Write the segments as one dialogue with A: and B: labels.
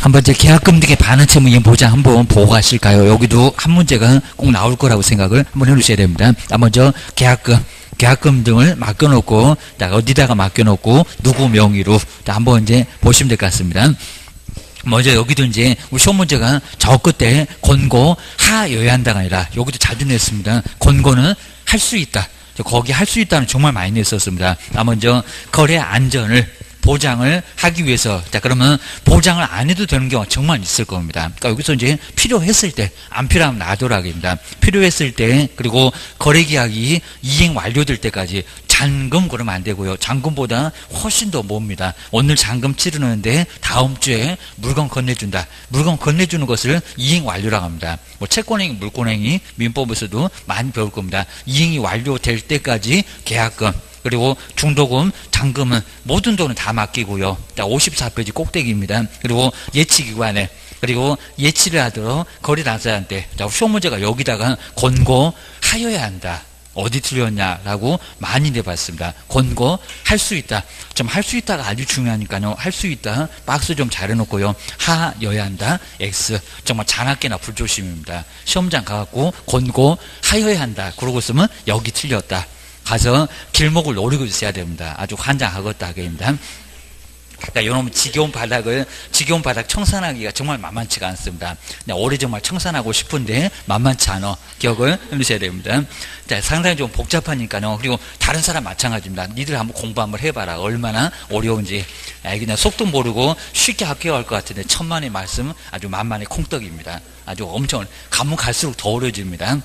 A: 한번 이제 계약금 등의 반환 채무 보장 한번 보고 가실까요? 여기도 한 문제가 꼭 나올 거라고 생각을 한번 해주셔야 됩니다. 먼저 계약금 등을 맡겨놓고, 어디다가 맡겨놓고, 누구 명의로, 한번 이제 보시면 될 것 같습니다. 먼저 여기도 이제 우리 시험 문제가 저 끝에 권고 하여야 한다가 아니라 여기도 자주 냈습니다. 권고는 할 수 있다. 거기 할 수 있다는 정말 많이 냈었습니다. 먼저 거래 안전을 보장을 하기 위해서, 그러면 보장을 안 해도 되는 경우가 정말 있을 겁니다. 그러니까 여기서 이제 필요했을 때, 안 필요하면 놔두라기입니다. 필요했을 때, 그리고 거래계약이 이행 완료될 때까지 잔금 그러면 안 되고요. 잔금보다 훨씬 더 멉니다. 오늘 잔금 치르는데 다음 주에 물건 건네준다. 물건 건네주는 것을 이행 완료라고 합니다. 채권행위, 물권행위, 민법에서도 많이 배울 겁니다. 이행이 완료될 때까지 계약금, 그리고 중도금, 잔금은 모든 돈은 다 맡기고요. 54페이지 꼭대기입니다. 그리고 예치기관에, 그리고 예치를 하도록 거래 당사자한테, 시험 문제가 여기다가 권고하여야 한다. 어디 틀렸냐라고 많이 내봤습니다. 권고 할 수 있다. 좀 할 수 있다가 아주 중요하니까요. 할 수 있다. 박스 좀 잘 해놓고요. 하여야 한다. X. 정말 잔악계나 불조심입니다. 시험장 가갖고 권고 하여야 한다. 그러고 있으면 여기 틀렸다. 가서 길목을 노리고 있어야 됩니다. 아주 환장하겠다 하겠습니다. 그러니까 이놈 지겨운 바닥 청산하기가 정말 만만치가 않습니다. 올해 정말 청산하고 싶은데 만만치 않아. 기억을 해주셔야 됩니다. 자, 상당히 좀 복잡하니까요. 그리고 다른 사람 마찬가지입니다. 니들 한번 공부 한번 해봐라. 얼마나 어려운지. 그냥 속도 모르고 쉽게 합격할 것 같은데 천만의 말씀 아주 만만의 콩떡입니다. 아주 엄청 가면 갈수록 더 어려집니다.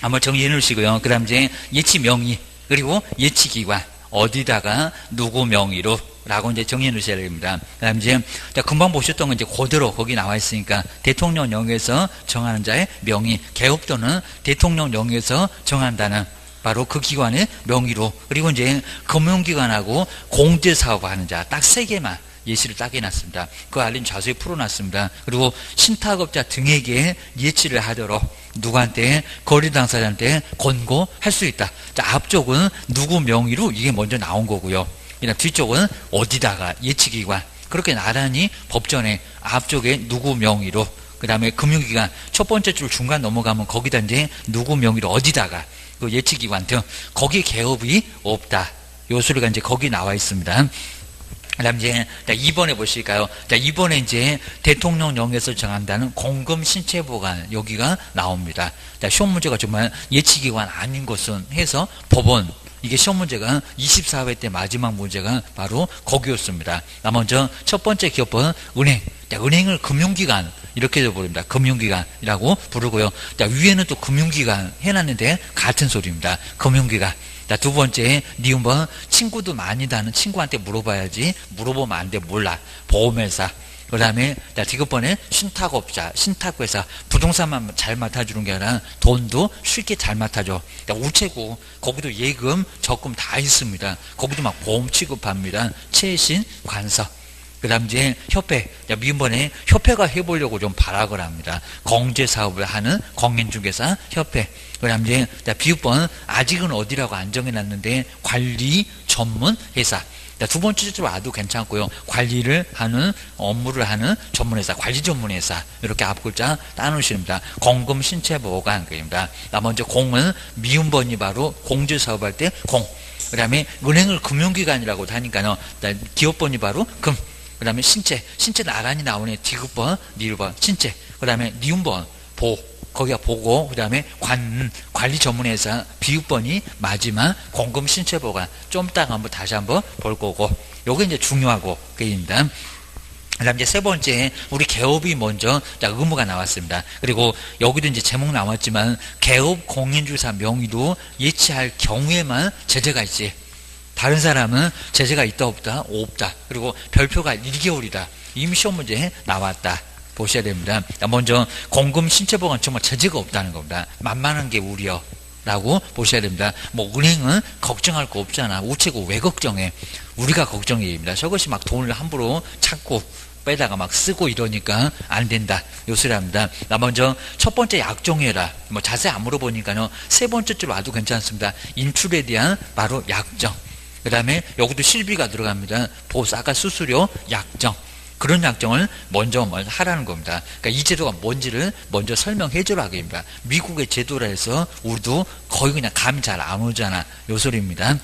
A: 한번 정리해 놓으시고요. 그 다음 이제 예치 명의, 그리고 예치 기관, 어디다가 누구 명의로 라고 이제 정리해 놓으셔야 됩니다. 그 다음 이제 금방 보셨던 건 이제 그대로 거기 나와 있으니까 대통령령에서 정하는 자의 명의, 개업도는 대통령령에서 정한다는 바로 그 기관의 명의로, 그리고 이제 금융기관하고 공제사업하는 자 딱 세 개만 예시를 딱 해놨습니다. 그 알림 자세히 풀어놨습니다. 그리고 신탁업자 등에게 예치를 하도록 누구한테, 거래 당사자한테 권고할 수 있다. 자, 앞쪽은 누구 명의로 이게 먼저 나온 거고요. 그다음 뒤쪽은 어디다가 예치기관. 그렇게 나란히 법전에 앞쪽에 누구 명의로, 그 다음에 금융기관 첫 번째 줄 중간 넘어가면 거기다 이제 누구 명의로 어디다가 그 예치기관 등 거기에 개업이 없다. 요 소리가 이제 거기 나와 있습니다. 그 다음 이제 2번에 보실까요? 자, 2번에 이제 대통령령에서 정한다는 공금 신체 보관 여기가 나옵니다. 자, 시험 문제가 정말 예치기관 아닌 것은 해서 법원, 이게 시험 문제가 24회 때 마지막 문제가 바로 거기였습니다. 먼저 첫 번째 기업은 은행. 자, 은행을 금융기관 이렇게도 부릅니다. 금융기관이라고 부르고요. 자, 위에는 또 금융기관 해놨는데 같은 소리입니다. 금융기관. 자, 두 번째, 니은번 친구도 많이 다는 친구한테 물어봐야지. 물어보면 안 돼. 몰라. 보험회사. 그 다음에 디귿번에 신탁업자, 신탁회사. 부동산만 잘 맡아주는 게 아니라 돈도 쉽게 잘 맡아줘. 우체국, 거기도 예금, 적금 다 있습니다. 거기도 막 보험 취급합니다. 최신, 관석. 그 다음 이제 협회, 미음번에 협회가 해보려고 좀 발악을 합니다. 공제사업을 하는 공인중개사 협회. 그 다음 이제 비읍번 아직은 어디라고 안 정해놨는데 관리 전문 회사. 두 번째 줄 와도 괜찮고요. 관리를 하는, 업무를 하는 전문회사, 관리 전문회사. 이렇게 앞글자 따놓으십니다. 공금 신체 보관입니다. 먼저 공은 미음번이 바로 공제사업할 때 공. 그 다음에 은행을 금융기관이라고 하니까요. 기업번이 바로 금. 그 다음에 신체 나란히 나오네. 디귿번, 니을번, 신체. 그 다음에 니은번, 보. 거기가 보고, 그 다음에 관리 전문회사, 비읍번이 마지막 공금 신체 보관. 좀 이따가 한번 다시 한번 볼 거고. 요게 이제 중요하고, 그입니다. 그 다음 이제 세 번째, 우리 개업이 먼저 의무가 나왔습니다. 그리고 여기도 이제 제목 나왔지만, 개업 공인중개사 명의도 예치할 경우에만 제재가 있지. 다른 사람은 제재가 있다 없다? 없다. 그리고 별표가 1개월이다. 이미 시험 문제에 나왔다. 보셔야 됩니다. 먼저 공금 신체보관 정말 제재가 없다는 겁니다. 만만한 게 우려라고 보셔야 됩니다. 은행은 걱정할 거 없잖아. 우체국 왜 걱정해? 우리가 걱정입니다. 저것이 막 돈을 함부로 찾고 빼다가 막 쓰고 이러니까 안 된다. 요 소리합니다. 먼저 첫 번째 약정해라. 자세히 안 물어보니까요. 세 번째 줄 와도 괜찮습니다. 인출에 대한 바로 약정. 그 다음에 여기도 실비가 들어갑니다. 보수, 아까 수수료, 약정. 그런 약정을 먼저 하라는 겁니다. 그러니까 이 제도가 뭔지를 먼저 설명해 주라고 합니다. 미국의 제도라 해서 우리도 거의 그냥 감이 잘 안 오잖아. 요 소리입니다.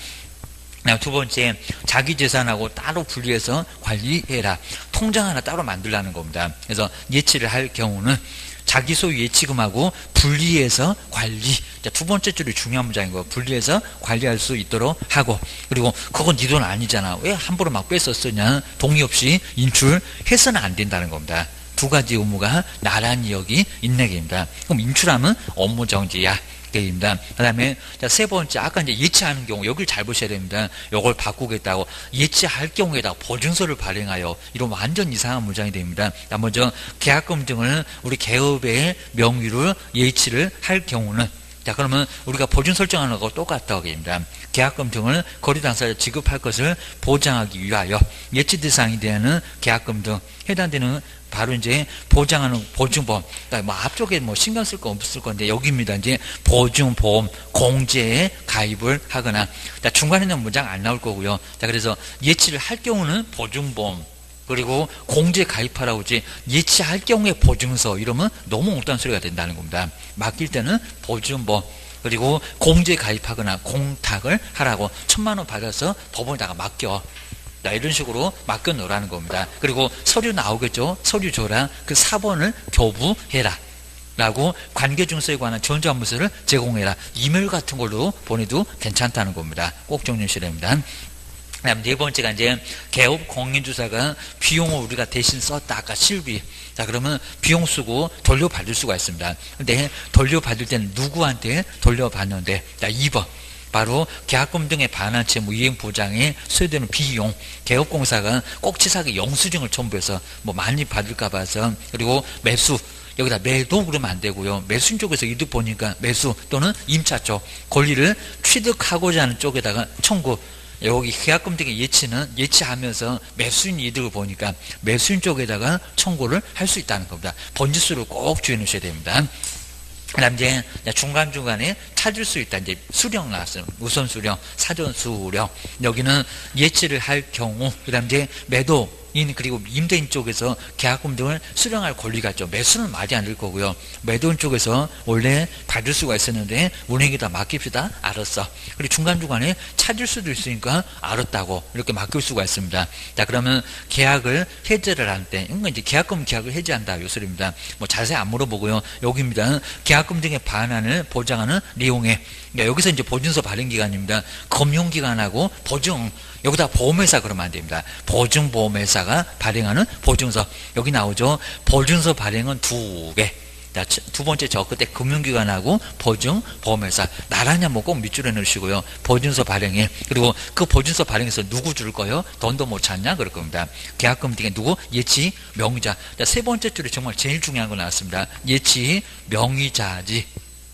A: 두 번째, 자기 재산하고 따로 분리해서 관리해라. 통장 하나 따로 만들라는 겁니다. 그래서 예치를 할 경우는 자기 소유 예치금하고 분리해서 관리. 두 번째 줄이 중요한 문장인 거예요. 분리해서 관리할 수 있도록 하고, 그리고 그건 네 돈 아니잖아. 왜 함부로 막 뺏어 쓰냐. 동의 없이 인출해서는 안 된다는 겁니다. 두 가지 의무가 나란히 여기 있는 얘기입니다. 그럼 인출하면 업무 정지야. 입니다. 그 다음에 세 번째, 아까 이제 예치하는 경우 여기를 잘 보셔야 됩니다. 이걸 바꾸겠다고 예치할 경우에다 보증서를 발행하여, 이런 완전 이상한 문장이 됩니다. 먼저 계약금 등을 우리 개업의 명의로 예치를 할 경우는, 자 그러면 우리가 보증 설정하는 거하고 똑같다고 합니다. 계약금 등을 거래 당사자 지급할 것을 보장하기 위하여 예치 대상이 되는 계약금 등 해당되는 바로 이제 보장하는 보증보험, 그러니까 뭐 앞쪽에 뭐 신경 쓸 거 없을 건데 여기입니다. 이제 보증보험 공제에 가입을 하거나, 자 중간에는 문장 안 나올 거고요. 자 그래서 예치를 할 경우는 보증보험, 그리고 공제 가입하라고 하지 예치할 경우에 보증서 이러면 너무 엉뚱한 소리가 된다는 겁니다. 맡길 때는 보증보험, 그리고 공제 가입하거나 공탁을 하라고 1,000만 원 받아서 법원에다가 맡겨. 자, 이런 식으로 맡겨 놓으라는 겁니다. 그리고 서류 나오겠죠. 서류 줘라. 그 사본을 교부해라 라고 관계증서에 관한 전자문서를 제공해라. 이메일 같은 걸로 보내도 괜찮다는 겁니다. 꼭 정리하셔야 됩니다. 그다음 네 번째가 이제 개업 공인주사가 비용을 우리가 대신 썼다. 아까 실비. 자 그러면 비용 쓰고 돌려받을 수가 있습니다. 근데 돌려받을 때는 누구한테 돌려받는데, 자 2번 바로 계약금 등에 반환 채무 이행 보장에 소요되는 비용, 개업공사가 꼭 치사하게 영수증을 첨부해서 뭐 많이 받을까 봐서, 그리고 매수, 여기다 매도 그러면 안 되고요. 매수인 쪽에서 이득 보니까 매수 또는 임차 쪽 권리를 취득하고자 하는 쪽에다가 청구, 여기 계약금 등의 예치는 예치하면서 매수인 이득을 보니까 매수인 쪽에다가 청구를 할 수 있다는 겁니다. 번지수를 꼭 주의 놓으셔야 됩니다. 그 다음 이제 중간중간에 찾을 수 있다. 이제 수령 나왔어요. 우선 수령, 사전 수령. 여기는 예치를 할 경우, 그 다음 이제 매도인 그리고 임대인 쪽에서 계약금 등을 수령할 권리가 있죠. 매수는 말이 안 될 거고요. 매도인 쪽에서 원래 받을 수가 있었는데 운행에다 맡깁시다. 알았어. 그리고 중간중간에 찾을 수도 있으니까 알았다고 이렇게 맡길 수가 있습니다. 자 그러면 계약을 해제를 할 때, 이건 이제 계약금 계약을 해제한다 요 소리입니다. 뭐 자세히 안 물어보고요. 여기입니다. 계약금 등의 반환을 보장하는 내용에, 그러니까 여기서 이제 보증서 발행 기간입니다. 금융기관하고 보증, 여기다 보험회사 그러면 안 됩니다. 보증보험회사가 발행하는 보증서, 여기 나오죠. 보증서 발행은 두 개. 자, 두 번째 저 그때 금융기관하고 보증보험회사 나란히 한번 꼭 밑줄에 넣으시고요. 보증서 발행에, 그리고 그 보증서 발행해서 누구 줄 거요? 돈도 못 찾냐? 그럴 겁니다. 계약금 등에 누구? 예치 명의자. 자, 세 번째 줄에 정말 제일 중요한 거 나왔습니다. 예치 명의자지.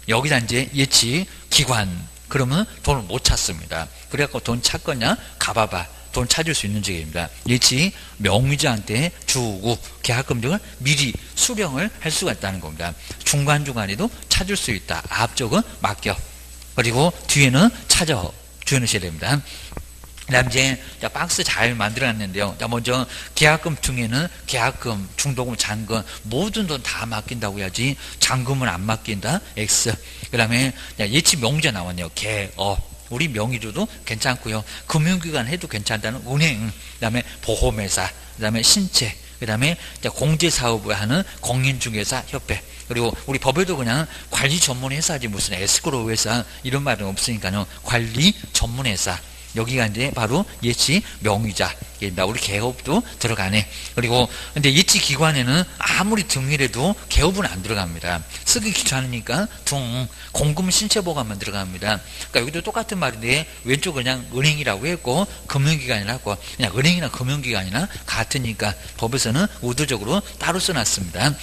A: 여기다 이제 예치 기관, 그러면 돈을 못 찾습니다. 그래갖고 돈 찾거냐? 가봐봐. 돈 찾을 수 있는 지역입니다. 예치 명의자한테 주고 계약금 등을 미리 수령을 할 수가 있다는 겁니다. 중간중간에도 찾을 수 있다. 앞쪽은 맡겨. 그리고 뒤에는 찾아 주셔야 됩니다. 그 다음 이제 박스 잘 만들어놨는데요. 자, 먼저 계약금 등에는 계약금, 중도금, 잔금 모든 돈 다 맡긴다고 해야지 잔금은 안 맡긴다. X. 그 다음에 예치 명의자 나왔네요. 개업. 우리 명의주도 괜찮고요. 금융기관 해도 괜찮다는 은행, 그 다음에 보험회사, 그 다음에 신체, 그 다음에 공제사업을 하는 공인중개사 협회, 그리고 우리 법에도 그냥 관리 전문회사지 무슨 에스크로우 회사 이런 말은 없으니까요. 관리 전문회사. 여기가 이제 바로 예치 명의자. 우리 개업도 들어가네. 그리고 근데 예치 기관에는 아무리 등이라도 개업은 안 들어갑니다. 쓰기 귀찮으니까 공금 신체보감만 들어갑니다. 그러니까 여기도 똑같은 말인데 왼쪽 그냥 은행이라고 했고 금융기관이라고, 그냥 은행이나 금융기관이나 같으니까 법에서는 의도적으로 따로 써놨습니다.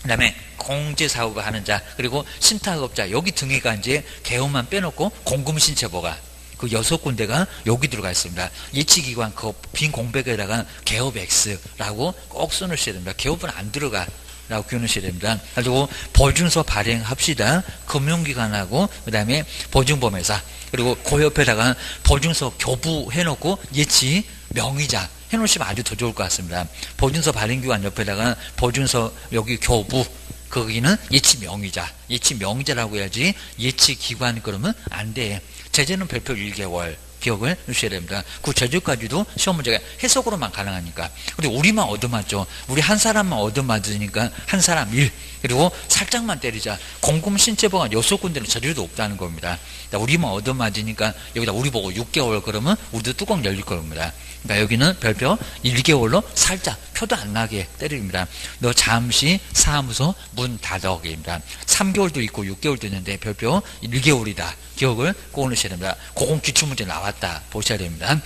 A: 그 다음에 공제사업을 하는 자, 그리고 신탁업자, 여기 등에가 이제 개업만 빼놓고 공금신체보감, 그 6군데가 여기 들어가 있습니다. 예치기관 그 빈 공백에다가 개업 X라고 꼭 써놓으셔야 됩니다. 개업은 안 들어가 라고 교훈하셔야 됩니다. 그리고 보증서 발행합시다. 금융기관하고 그 다음에 보증보험회사, 그리고 그 옆에다가 보증서 교부해놓고 예치 명의자 해놓으시면 아주 더 좋을 것 같습니다. 보증서 발행기관 옆에다가 보증서 여기 교부 거기는 예치 명의자, 예치 명의자라고 해야지 예치 기관 그러면 안 돼. 제재는 별표 1개월. 기억을 해주셔야 됩니다. 그 제주까지도 시험 문제가 해석으로만 가능하니까. 그리고 우리만 얻어맞죠. 우리 한 사람만 얻어맞으니까 한 사람 1. 그리고 살짝만 때리자. 공공신체보가 6군데는 제주도 없다는 겁니다. 우리만 얻어맞으니까 여기다 우리 보고 6개월 그러면 우리도 뚜껑 열릴 겁니다. 그러니까 여기는 별표 1개월로 살짝 표도 안 나게 때립니다. 너 잠시 사무소 문 닫아입니다. 3개월도 있고 6개월도 있는데 별표 1개월이다. 기억을 꼭 넣으셔야 됩니다. 고공 기출문제 나왔다 보셔야 됩니다.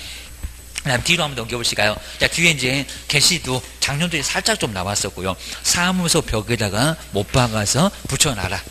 A: 그다음 뒤로 한번 넘겨보실까요? 자, 뒤에 이제 게시도 작년도에 살짝 좀 나왔었고요. 사무소 벽에다가 못 박아서 붙여놔라.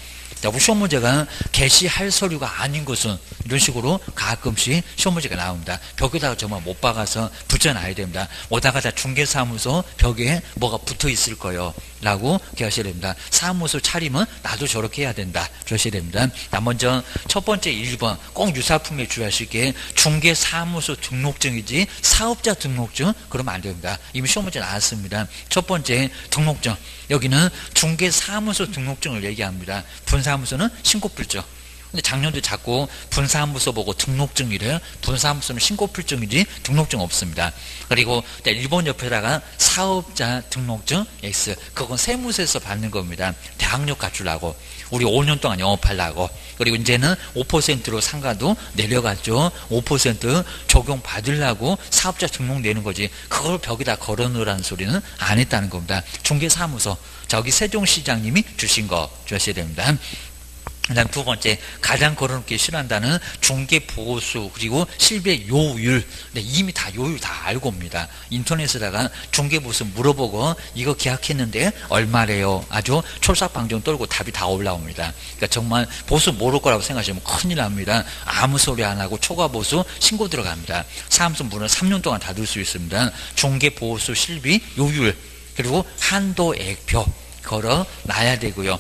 A: 자, 우리 시험 문제가 게시할 서류가 아닌 것은 이런 식으로 가끔씩 시험 문제가 나옵니다. 벽에다가 정말 못 박아서 붙여놔야 됩니다. 오다가 다 중개사무소 벽에 뭐가 붙어 있을 거예요. 라고 기억하셔야 됩니다. 사무소 차림은 나도 저렇게 해야 된다. 그러셔야 됩니다. 자, 먼저 첫 번째 1번 꼭 유사품에 주의하실 게 중개사무소 등록증이지 사업자 등록증 그러면 안 됩니다. 이미 시험 문제 나왔습니다. 첫 번째 등록증 여기는 중개사무소 등록증을 얘기합니다. 분사무소는 신고필증. 근데 작년도 자꾸 분사무소 보고 등록증이래요. 분사무소는 신고필증이지 등록증 없습니다. 그리고 1번 옆에다가 사업자 등록증 X. 그건 세무서에서 받는 겁니다. 대학력 갖추려고. 우리 5년 동안 영업하려고. 그리고 이제는 5%로 상가도 내려갔죠. 5% 적용 받으려고 사업자 등록 내는 거지. 그걸 벽에다 걸어놓으라는 소리는 안 했다는 겁니다. 중개사무소. 저기 세종시장님이 주신 거 주셔야 됩니다. 그 다음 두 번째 가장 걸어놓기 싫어한다는 중개보수 그리고 실비 요율. 근데 이미 다 요율 다 알고 옵니다. 인터넷에다가 중개보수 물어보고 이거 계약했는데 얼마래요. 아주 촐싹방정 떨고 답이 다 올라옵니다. 그러니까 정말 보수 모를 거라고 생각하시면 큰일 납니다. 아무 소리 안 하고 초과보수 신고 들어갑니다. 사무소 문은 3년 동안 닫을 수 있습니다. 중개보수 실비 요율 그리고 한도액표 걸어 놔야 되고요.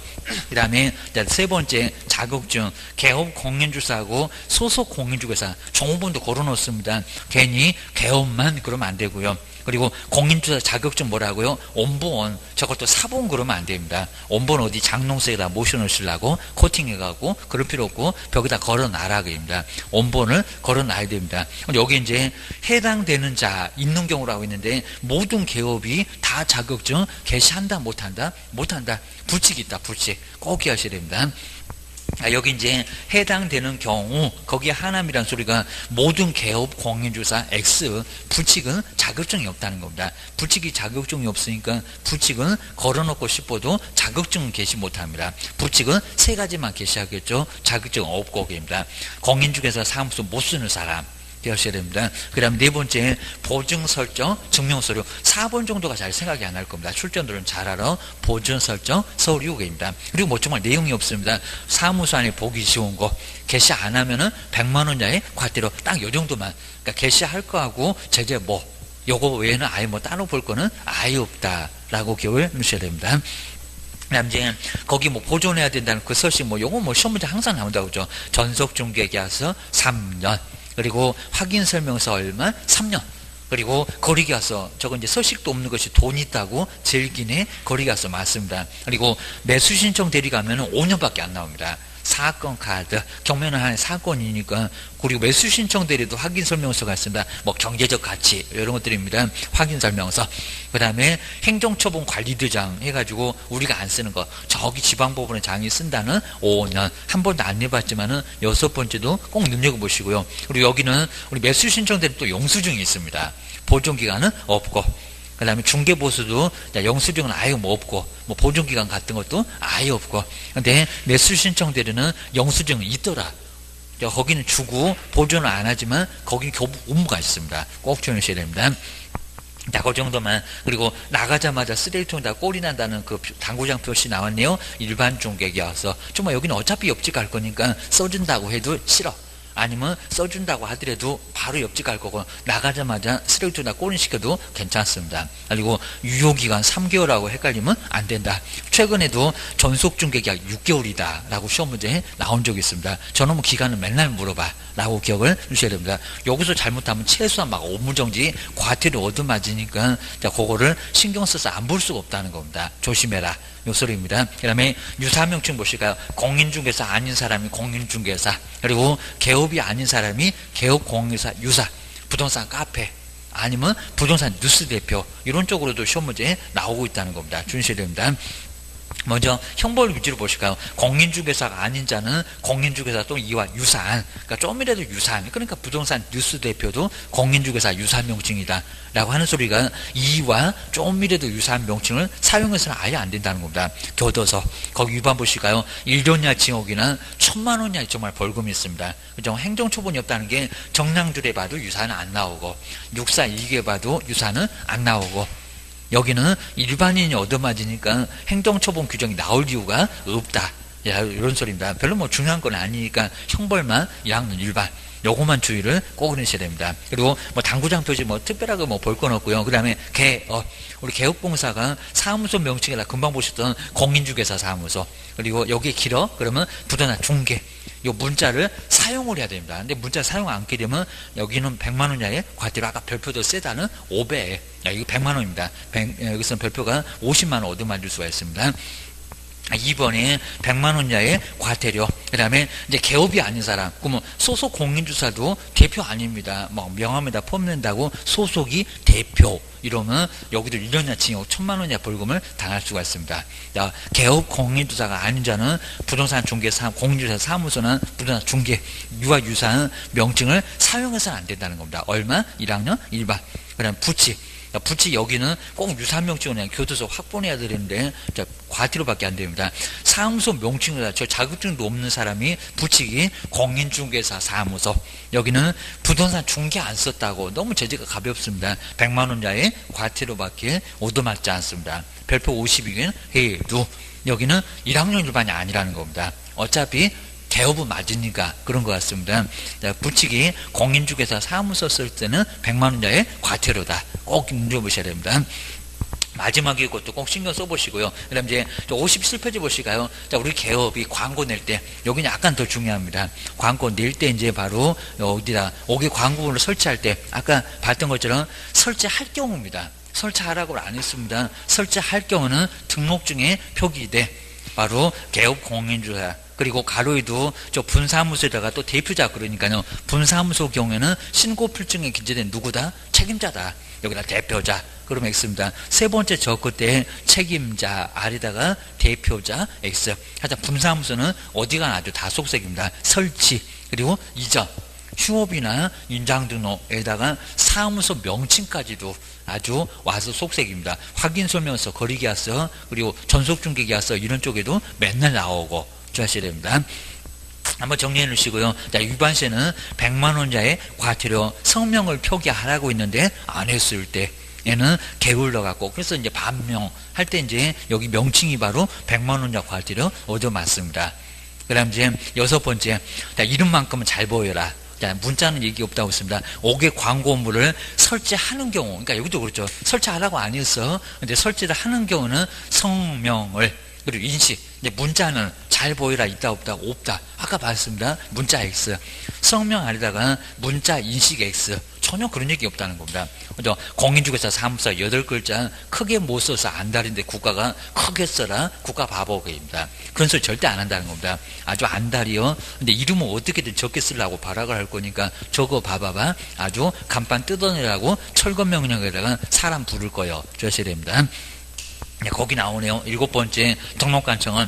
A: 그 다음에 세 번째 자격증 개업 공인주사하고 소속 공인중개사 종업원도 걸어 놓습니다. 괜히 개업만 그러면 안 되고요. 그리고 공인주사 자격증 뭐라고요? 온본 저것도 사본 그러면 안 됩니다. 온본 어디 장롱석에다 모셔놓으시려고 코팅해가고 그럴 필요 없고 벽에다 걸어놔라 그럽니다. 온본을 걸어놔야 됩니다. 여기 이제 해당되는 자 있는 경우라고 있는데 모든 개업이 다 자격증 개시한다 못한다? 못한다. 불칙이 있다. 불칙 꼭 기하셔야 됩니다. 여기 이제 해당되는 경우 거기에 하남이란 소리가 모든 개업 공인주사 X 불칙은 자격증이 없다는 겁니다. 불칙이 자격증이 없으니까 불칙은 걸어놓고 싶어도 자격증은 개시 못합니다. 불칙은 세 가지만 개시하겠죠. 자격증 없고 입니다. 공인중개사 사무소 못 쓰는 사람 되셔야 됩니다. 그 다음 네 번째 보증 설정 증명서류 4번 정도가 잘 생각이 안 날 겁니다. 출전들은 잘 알아. 보증 설정 서류입니다. 그리고 뭐 정말 내용이 없습니다. 사무소 안에 보기 쉬운 거 개시 안 하면은 100만 원 이하의 과태료 딱 요 정도만. 그러니까 개시할 거하고 제재 뭐 요거 외에는 아예 뭐 따로 볼 거는 아예 없다라고 기억을 하셔야 됩니다. 그다음 이제 거기 뭐 보존해야 된다는 그 서식 뭐 요거 뭐 시험 문제 항상 나온다고 그러죠. 전속 중개 계약서 3년. 그리고 확인 설명서 얼마? 3년. 그리고 거리계약서 저건 이제 서식도 없는 것이 돈 있다고 제일 기네 거리계약서 맞습니다. 그리고 매수 신청 대리 가면은 5년밖에 안 나옵니다. 사건 카드 경매는 한 사건이니까. 그리고 매수 신청 대리도 확인 설명서가 있습니다. 뭐 경제적 가치 이런 것들입니다. 확인 설명서. 그 다음에 행정처분 관리대장 해가지고 우리가 안 쓰는 거 저기 지방법원의 장이 쓴다는 5년 한 번도 안 내봤지만은 6번째도 꼭 눈여겨보시고요. 그리고 여기는 우리 매수 신청 대리 또 영수증이 있습니다. 보존기간은 없고. 그 다음에 중개보수도 영수증은 아예 뭐 없고 뭐 보존기간 같은 것도 아예 없고. 근데 매수 신청 대리는 영수증은 있더라. 거기는 주고 보존을 안 하지만 거기는 교부 의무가 있습니다. 꼭 주의하셔야 됩니다. 자, 그 정도만. 그리고 나가자마자 쓰레기통에다 꼴이 난다는 그 당구장 표시 나왔네요. 일반 중개계약서. 정말 여기는 어차피 옆집 갈 거니까 써준다고 해도 싫어. 아니면 써준다고 하더라도 바로 옆집 갈 거고 나가자마자 쓰레기통에다 꼬린시켜도 괜찮습니다. 그리고 유효기간 3개월하고 헷갈리면 안 된다. 최근에도 전속중개기약 6개월이다 라고 시험 문제에 나온 적이 있습니다. 저놈의 기간은 맨날 물어봐 라고 기억을 주셔야 됩니다. 여기서 잘못하면 최소한 막 5분 정지 과태료 얻어맞으니까 그거를 신경 써서 안 볼 수가 없다는 겁니다. 조심해라 요 소리입니다. 그 다음에 유사명칭 보실까요? 공인중개사 아닌 사람이 공인중개사, 그리고 개업이 아닌 사람이 개업공인중개사 유사, 부동산 카페 아니면 부동산 뉴스 대표, 이런 쪽으로도 시험 문제에 나오고 있다는 겁니다. 주의하셔야 됩니다. 먼저 형벌 위주로 보실까요? 공인중개사가 아닌 자는 공인중개사 또는 이와 유사한, 그러니까 좀이라도 유사한, 그러니까 부동산 뉴스 대표도 공인중개사 유사한 명칭이다 라고 하는 소리가, 이와 좀이라도 유사한 명칭을 사용해서는 아예 안 된다는 겁니다. 교도소 거기 위반 보실까요? 1년 이하 징역이나 1,000만 원 이하 정말 벌금이 있습니다. 그죠? 행정처분이 없다는 게 정량들에 봐도 유사는 안 나오고, 육사 2개 봐도 유사는 안 나오고, 여기는 일반인이 얻어맞으니까 행정처분 규정이 나올 이유가 없다. 이런 소리입니다. 별로 뭐 중요한 건 아니니까 형벌만 1학년 일반, 요거만 주의를 꼭 해주셔야 됩니다. 그리고 뭐 당구장 표시 뭐 특별하게 뭐 볼 건 없고요. 그 다음에 개업, 우리 개업공사가 사무소 명칭이라 금방 보셨던 공인중개사 사무소, 그리고 여기에 길어 그러면 부동산 중개, 요 문자를 사용을 해야 됩니다. 근데 문자 사용 안 하게 되면 여기는 100만 원 이하의 과태료, 아까 별표도 세다는 5배, 이거 100만 원입니다. 여기서는 별표가 50만 원 얻어맞을 수가 있습니다. 2번에 100만 원 이하의 과태료. 그 다음에 이제 개업이 아닌 사람, 그러면 소속 공인주사도 대표 아닙니다. 뭐 명함에다 폼낸다고 소속이 대표 이러면 여기도 1년 이하 징역 1,000만 원 이하 벌금을 당할 수가 있습니다. 자, 개업 공인주사가 아닌 자는 부동산 중개사, 공인주사 사무소나 부동산 중개 유아 유사한 명칭을 사용해서는 안 된다는 겁니다. 얼마? 1학년 일반. 그 다음 부칙. 부칙 여기는 꼭 유사한 명칭은 그냥 교도소 확보해야 되는데 과태료밖에 안 됩니다. 사무소 명칭이다. 저 자격증도 없는 사람이 부칙이 공인중개사 사무소, 여기는 부동산 중개 안 썼다고 너무 제재가 가볍습니다. 100만 원 이하의 과태료밖에 얻어맞지 않습니다. 별표 52는 해도 여기는 1학년 일반이 아니라는 겁니다. 어차피 개업은 맞으니까 그런 것 같습니다. 부칙이 공인중개사 사무소 쓸 때는 100만 원 이하의 과태료다. 꼭 눈여보셔야 됩니다. 마지막에 이것도 꼭 신경 써보시고요. 그 다음 이제 57페이지 보실까요? 자, 우리 개업이 광고 낼 때, 여기는 약간 더 중요합니다. 광고 낼 때 이제 바로 어디다, 5개 광고를 설치할 때, 아까 봤던 것처럼 설치할 경우입니다. 설치하라고 안 했습니다. 설치할 경우는 등록증에 표기돼. 바로 개업 공인주사, 그리고 가로에도 저 분사무소에다가 또 대표자, 그러니까요. 분사무소 경우에는 신고필증에 기재된 누구다? 책임자다. 여기다 대표자. 그럼 X입니다. 세 번째 저 끝에 책임자 아래다가 대표자 X. 하여튼 분사무소는 어디가 나죠? 다 속색입니다. 설치, 그리고 이전, 휴업이나 인장등록에다가 사무소 명칭까지도 아주 와서 속색입니다. 확인설명서, 거리계약서, 그리고 전속중개계약서 이런 쪽에도 맨날 나오고 주하셔야 됩니다. 한번 정리해 놓으시고요. 자, 위반시에는 100만 원 이하의 과태료, 성명을 표기하라고 했는데 안 했을 때 얘는 게을러 갖고, 그래서 이제 반명할 때 이제 여기 명칭이 바로 100만 원 이하 과태료 얻어맞습니다. 그 다음 이제 6번째, 자, 이름만큼은 잘 보여라. 자, 문자는 얘기 없다고 했습니다. 5개 광고물을 설치하는 경우, 그러니까 여기도 그렇죠. 설치하라고 안 했어. 근데 설치를 하는 경우는 성명을, 그리고 인식, 이제 문자는 잘 보이라, 있다 없다, 없다. 아까 봤습니다. 문자 X. 성명 아래다가 문자 인식 X. 전혀 그런 얘기 없다는 겁니다. 그죠? 공인중개사 사무소 8글자 크게 못 써서 안달인데 국가가 크게 써라. 국가 바보입니다. 그런 소리 절대 안 한다는 겁니다. 아주 안달이요. 근데 이름은 어떻게든 적게 쓰려고 발악을 할 거니까 저거 봐봐봐. 아주 간판 뜯어내라고 철거 명령에다가 사람 부를 거예요. 저셔야 됩니다. 네, 거기 나오네요. 7번째 등록관청은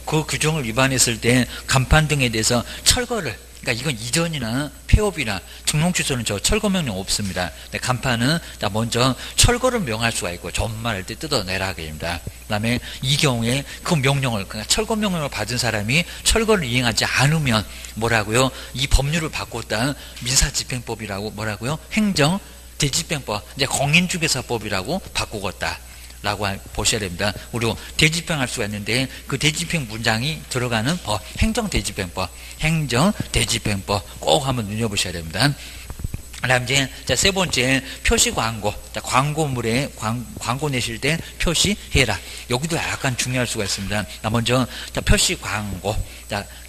A: 그 규정을 위반했을 때 간판 등에 대해서 철거를, 그러니까 이건 이전이나 폐업이나 등록취소는 저 철거 명령 없습니다. 간판은 먼저 철거를 명할 수가 있고 전말할 때 뜯어내라 합니다. 그 다음에 이 경우에 그 명령을, 그러니까 철거 명령을 받은 사람이 철거를 이행하지 않으면 뭐라고요? 이 법률을 바꿨다. 민사집행법이라고 뭐라고요? 행정 대집행법, 이제 공인중개사법이라고 바꾸었다. 라고 보셔야 됩니다. 그리고 대집행할 수가 있는데 그 대집행 문장이 들어가는 법, 행정대집행법, 행정대집행법 꼭 한번 눈여보셔야 됩니다. 그다음 이제 세 번째 표시 광고. 광고물에 광고 내실 때 표시해라. 여기도 약간 중요할 수가 있습니다. 먼저 표시 광고.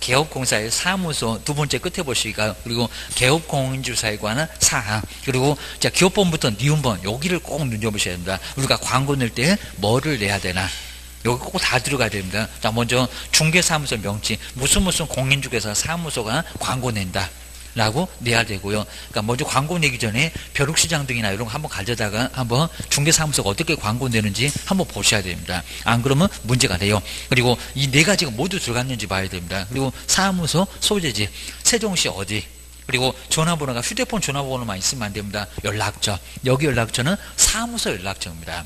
A: 개업공사의 사무소 두 번째 끝에 보시니까 그리고 개업공인주사에 관한 사항 그리고 기업번부터 니은번 여기를 꼭 눈여보셔야 됩니다. 우리가 광고 낼 때 뭐를 내야 되나? 여기 꼭 다 들어가야 됩니다. 먼저 중개사무소 명칭 무슨 공인중개사 사무소가 광고 낸다. 라고 내야 되고요. 그러니까 먼저 광고 내기 전에 벼룩시장 등이나 이런 거 한번 가져다가 한번 중개사무소가 어떻게 광고 내는지 한번 보셔야 됩니다. 안 그러면 문제가 돼요. 그리고 이 네 가지가 모두 들어갔는지 봐야 됩니다. 그리고 사무소 소재지 세종시 어디 그리고 전화번호가 휴대폰 전화번호만 있으면 안 됩니다. 연락처 여기 연락처는 사무소 연락처입니다.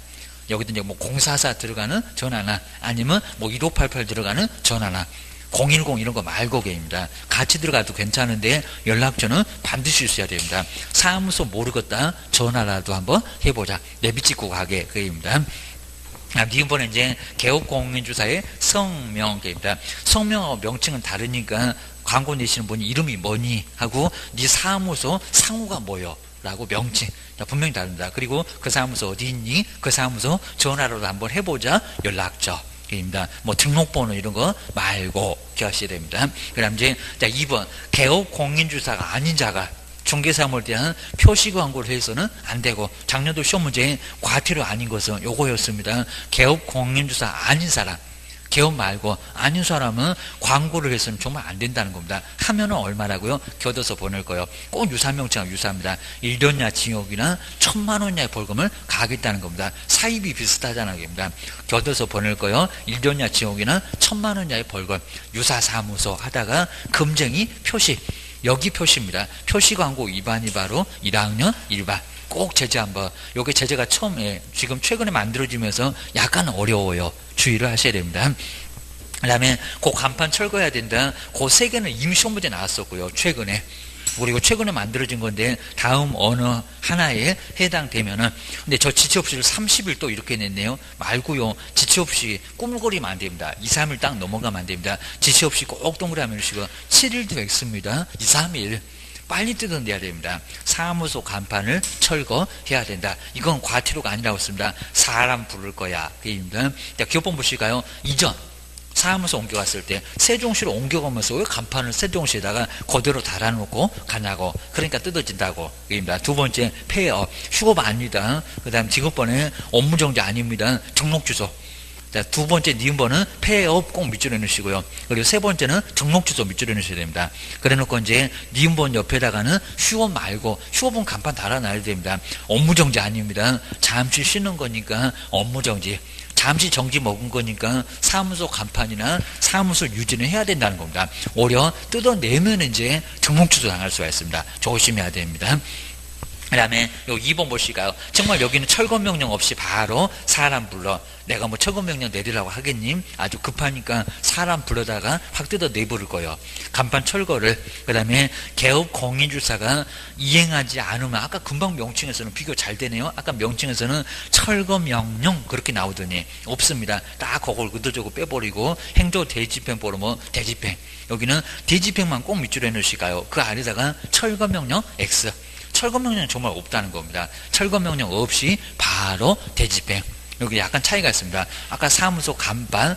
A: 여기도 이제 뭐 044 들어가는 전화나 아니면 뭐 1588 들어가는 전화나 010 이런 거 말고 게입니다. 같이 들어가도 괜찮은데 연락처는 반드시 있어야 됩니다. 사무소 모르겠다 전화라도 한번 해보자. 내비 찍고 가게 그게입니다. 이번에 이제 개업공인주사의 성명입니다. 성명하고 명칭은 다르니까 광고 내시는 분이 이름이 뭐니 하고 네 사무소 상호가 뭐요? 라고 명칭 분명히 다릅니다. 그리고 그 사무소 어디 있니? 그 사무소 전화로도 한번 해보자. 연락처 입니다. 뭐 등록번호 이런 거 말고 기하셔야 됩니다. 그다음 이제 2번 개업 공인주사가 아닌 자가 중개사무에 대한 표시 광고를 해서는 안 되고 작년도 시험 문제에 과태료 아닌 것은 요거였습니다. 개업 공인주사 아닌 사람 개업 말고 아닌 사람은 광고를 해서는 정말 안 된다는 겁니다. 하면은 얼마라고요? 겨둬서 보낼 거예요. 꼭 유사명칭하고 유사합니다. 1년이나 징역이나 1,000만 원 이하의 벌금을 가하겠다는 겁니다. 사입이 비슷하다는 겁니다. 겨둬서 보낼 거예요. 1년이나 징역이나 1,000만 원 이하의 벌금. 유사사무소 하다가 금쟁이 표시. 여기 표시입니다. 표시 광고 위반이 바로 1학년 1반. 꼭 제재 한번. 요게 제재가 처음에 지금 최근에 만들어지면서 약간 어려워요. 주의를 하셔야 됩니다. 그 다음에 그 간판 철거해야 된다. 그 세 개는 이미 시험 문제 나왔었고요. 최근에. 그리고 최근에 만들어진 건데 다음 어느 하나에 해당되면은 근데 저 지체 없이를 30일 또 이렇게 냈네요. 말고요. 지체 없이 꾸물거리면 안 됩니다. 2, 3일 딱 넘어가면 안 됩니다. 지체 없이 꼭 동그라미 넣으시고 7일도 X입니다. 2, 3일. 빨리 뜯어내야 됩니다. 사무소 간판을 철거해야 된다. 이건 과태료가 아니라고 했습니다. 사람 부를 거야. 그입니다. 기업번 보실까요? 이전 사무소 옮겨갔을 때 세종시로 옮겨가면서 왜 간판을 세종시에다가 그대로 달아놓고 가냐고. 그러니까 뜯어진다고. 그입니다. 두 번째 폐업 휴업 아닙니다. 그 다음 지급번에 업무정지 아닙니다. 등록주소. 두 번째 니은번은 폐업 꼭 밑줄에 넣으시고요. 그리고 세 번째는 등록주소 밑줄에 넣으셔야 됩니다. 그래 놓고 이제 니은번 옆에다가는 휴업 말고 휴업은 간판 달아놔야 됩니다. 업무정지 아닙니다. 잠시 쉬는 거니까 업무정지. 잠시 정지 먹은 거니까 사무소 간판이나 사무소 유지는 해야 된다는 겁니다. 오히려 뜯어내면 이제 등록주소 당할 수가 있습니다. 조심해야 됩니다. 그 다음에 요 2번 보실까요? 정말 여기는 철거명령 없이 바로 사람 불러. 내가 뭐 철거명령 내리라고 하겠님? 아주 급하니까 사람 불러다가 확 뜯어 내버릴 거예요. 간판 철거를. 그 다음에 개업 공인주사가 이행하지 않으면 아까 금방 명칭에서는 비교 잘 되네요. 아까 명칭에서는 철거명령 그렇게 나오더니 없습니다. 딱 그걸 의도적으로 빼버리고 행조 대집행 보르면 대집행. 여기는 대집행만 꼭 밑줄에 넣으실까요? 그 아래다가 철거명령 X. 철거명령 정말 없다는 겁니다. 철거명령 없이 바로 대집행. 여기 약간 차이가 있습니다. 아까 사무소 간판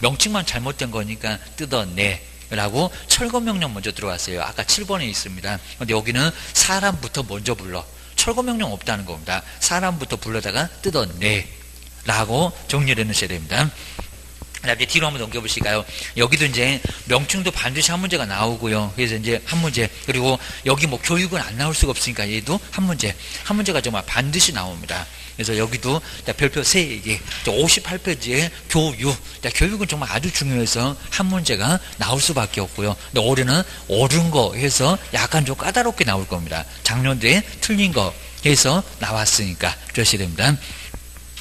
A: 명칭만 잘못된 거니까 뜯어내 라고 철거명령 먼저 들어왔어요. 아까 7번에 있습니다. 근데 여기는 사람부터 먼저 불러. 철거명령 없다는 겁니다. 사람부터 불러다가 뜯어내 라고 정리를 해놓으셔야 됩니다. 이제 뒤로 한번 넘겨보실까요? 여기도 이제 명칭도 반드시 한 문제가 나오고요. 그래서 이제 한 문제. 그리고 여기 뭐 교육은 안 나올 수가 없으니까 얘도 한 문제. 한 문제가 정말 반드시 나옵니다. 그래서 여기도 별표 3개, 58페이지에 교육. 교육은 정말 아주 중요해서 한 문제가 나올 수밖에 없고요. 근데 올해는 옳은 거 해서 약간 좀 까다롭게 나올 겁니다. 작년도에 틀린 거 해서 나왔으니까 그러셔야 됩니다.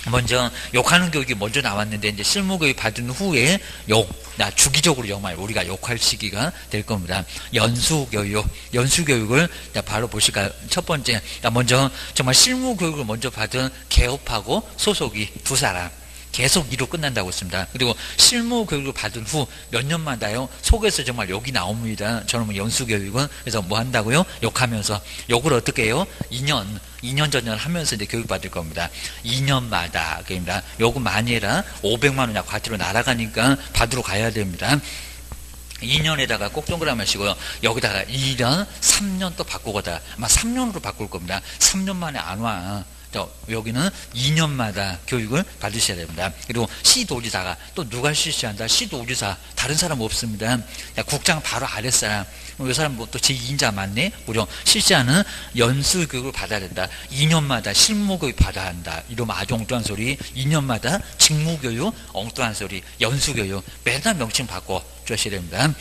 A: 먼저 욕하는 교육이 먼저 나왔는데 이제 실무 교육 받은 후에 주기적으로 정말 우리가 욕할 시기가 될 겁니다. 연수 교육을 바로 보실까요? 첫 번째, 먼저 정말 실무 교육을 먼저 받은 개업하고 소속이 두 사람. 계속 이로 끝난다고 했습니다. 그리고 실무 교육을 받은 후 몇 년마다요, 속에서 정말 욕이 나옵니다. 저는 연수 교육은. 그래서 뭐 한다고요? 욕하면서. 욕을 어떻게 해요? 2년 전년 하면서 이제 교육받을 겁니다. 2년마다, 그입니다. 욕은 많이 해라. 500만 원 과태료 날아가니까 받으러 가야 됩니다. 2년에다가 꼭 동그라미 하시고요. 여기다가 2년, 3년 또 바꾸거다. 아마 3년으로 바꿀 겁니다. 3년 만에 안 와. 여기는 2년마다 교육을 받으셔야 됩니다. 그리고 시도지사가 또 누가 실시한다? 시도지사. 다른 사람 없습니다. 국장 바로 아랫사람. 이 사람 뭐 또 제2인자 맞네? 무려 실시하는 연수교육을 받아야 된다. 2년마다 실무교육 받아야 한다. 이러면 아주 엉뚱한 소리. 2년마다 직무교육, 엉뚱한 소리. 연수교육. 맨날 명칭 바꿔 주셔야 됩니다.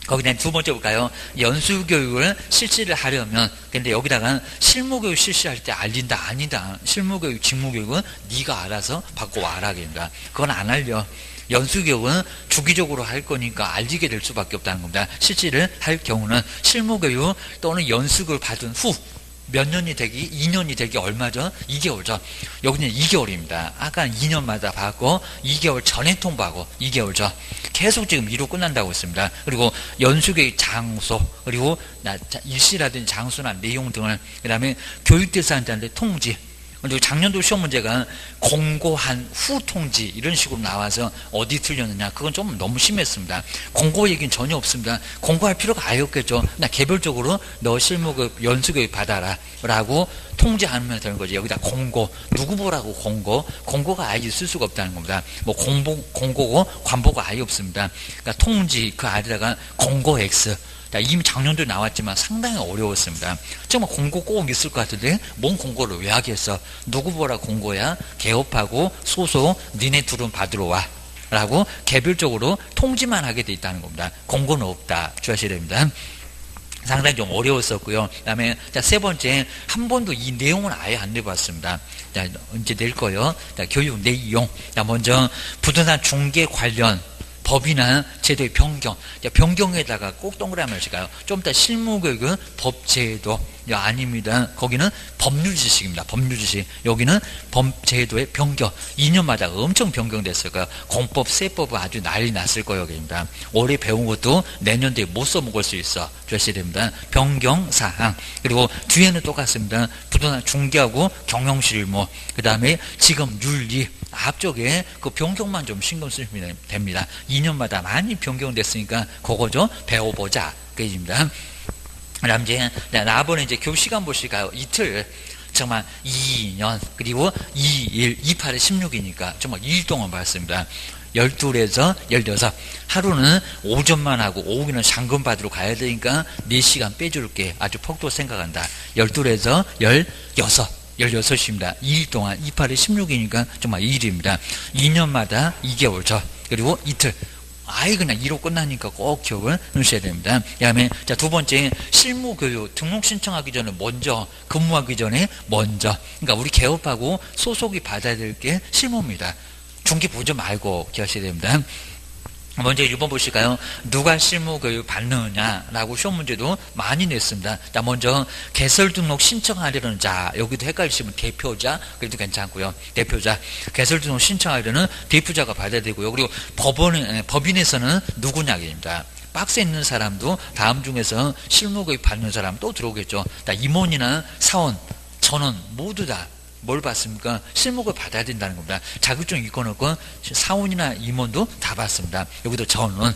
A: 거기다 두 번째 볼까요? 연수교육을 실시를 하려면, 근데 여기다가 실무교육 실시할 때 알린다, 아니다. 실무교육, 직무교육은 네가 알아서 받고 와라. 그러니까 그건 안 알려. 연수교육은 주기적으로 할 거니까 알리게 될 수밖에 없다는 겁니다. 실시를 할 경우는 실무교육 또는 연수교육을 받은 후 몇 년이 되기, 2년이 되기 얼마 전? 2개월 전. 여기는 2개월입니다. 아까 2년마다 받고 2개월 전에 통보하고 2개월 전. 계속 지금 2로 끝난다고 했습니다. 그리고 연수교육 장소, 그리고 일시라든지 장소나 내용 등을, 그 다음에 교육대상자한테 통지, 그리고 작년도 시험 문제가 공고한 후 통지 이런 식으로 나와서 어디 틀렸느냐, 그건 좀 너무 심했습니다. 공고 얘기는 전혀 없습니다. 공고할 필요가 아예 없겠죠. 나 개별적으로 너 실무교육 연수교육 받아라 라고 통지하면 되는 거지. 여기다 공고, 누구 보라고 공고가 아예 있을 수가 없다는 겁니다. 뭐 공고고 관보가 아예 없습니다. 그러니까 통지 그 아래다가 공고 X. 이미 작년도 나왔지만 상당히 어려웠습니다. 정말 공고 꼭 있을 것 같은데 뭔 공고를 왜 하겠어? 누구 보라 공고야? 개업하고 소속 니네 둘은 받으러 와 라고 개별적으로 통지만 하게 돼 있다는 겁니다. 공고는 없다. 주의하셔야 됩니다. 상당히 좀 어려웠었고요. 그 다음에 세 번째, 한 번도 이 내용은 아예 안 내봤습니다. 이제 낼 거예요. 교육 내용. 먼저 부동산 중개 관련 법이나 제도의 변경에다가 꼭 동그라미 하실까요? 좀 이따 실무교육은 법제도 아닙니다. 거기는 법률 지식입니다. 법률 지식. 여기는 법제도의 변경. 2년마다 엄청 변경됐을 거예요. 공법, 세법은 아주 난리 났을 거예요. 여기입니다. 올해 배운 것도 내년 뒤에 못 써먹을 수 있어. 주셔야 됩니다. 변경사항. 그리고 뒤에는 똑같습니다. 부동산 중개하고 경영실무. 그 다음에 지금 윤리. 앞쪽에 그 변경만 좀 신경 쓰시면 됩니다. 2년마다 많이 변경됐으니까 그거 좀 배워보자. 그입니다. 그다음 이제 나번에 이제 교육 시간 보실까요? 이틀 정말 2년 그리고 2일 28에 16이니까 정말 2일 동안 봤습니다. 12에서 16 하루는 오전만 하고 오후는 잔금 받으러 가야 되니까 4시간 빼줄게. 아주 폭도 생각한다. 12에서 16입니다. 2일 동안 28에 16이니까 정말 2일입니다. 2년마다 2개월 전 그리고 이틀. 아예 그냥 2로 끝나니까 꼭 기억을 넣으셔야 됩니다. 그 다음에 두 번째, 실무교육 등록 신청하기 전에 먼저, 근무하기 전에 먼저, 그러니까 우리 개업하고 소속이 받아야 될 게 실무입니다. 중개 보지 말고 기억하셔야 됩니다. 먼저 1번 보실까요? 누가 실무교육 받느냐라고 시험 문제도 많이 냈습니다. 자, 먼저 개설 등록 신청하려는 자, 여기도 헷갈리시면 대표자 그래도 괜찮고요. 대표자, 개설 등록 신청하려는 대표자가 받아야 되고요. 그리고 법인에서는 누구냐입니다. 박스에 있는 사람도 다음 중에서 실무교육 받는 사람 또 들어오겠죠. 자, 임원이나 사원, 전원 모두 다 뭘 받습니까? 실무를 받아야 된다는 겁니다. 자격증 있고 사원이나 임원도 다 받습니다. 여기도 전원.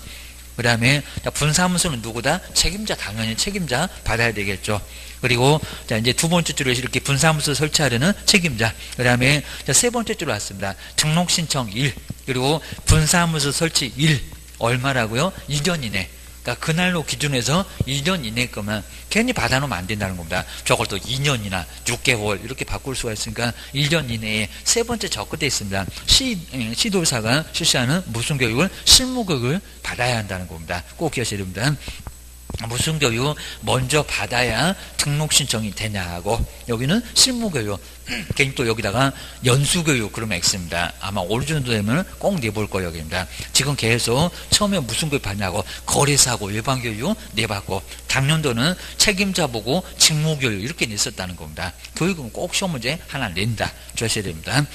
A: 그 다음에 분사무소는 누구다? 책임자, 당연히 책임자 받아야 되겠죠. 그리고 이제 두 번째 줄에 이렇게 분사무소 설치하려는 책임자. 그 다음에 세 번째 줄로 왔습니다. 등록 신청 일 그리고 분사무소 설치 일 얼마라고요? 2년 이내. 그러니까 그날로 기준해서 2년 이내 거면 괜히 받아놓으면 안 된다는 겁니다. 저걸 또 2년이나 6개월 이렇게 바꿀 수가 있으니까 1년 이내에 세 번째 적극되어 있습니다. 시도사가 실시하는 무슨 교육을? 실무교육을 받아야 한다는 겁니다. 꼭 기억하셔야 됩니다. 무슨 교육 먼저 받아야 등록 신청이 되냐고. 여기는 실무교육. 괜히 또 여기다가 연수교육 그러면 X입니다. 아마 올 정도 되면 꼭 내볼 거예요. 여기입니다. 지금 계속 처음에 무슨 교육 받냐고. 거래사고 일반교육 내봤고, 작년도는 책임자 보고 직무교육 이렇게 냈었다는 겁니다. 교육은 꼭 시험 문제 하나 낸다. 주셔야 됩니다.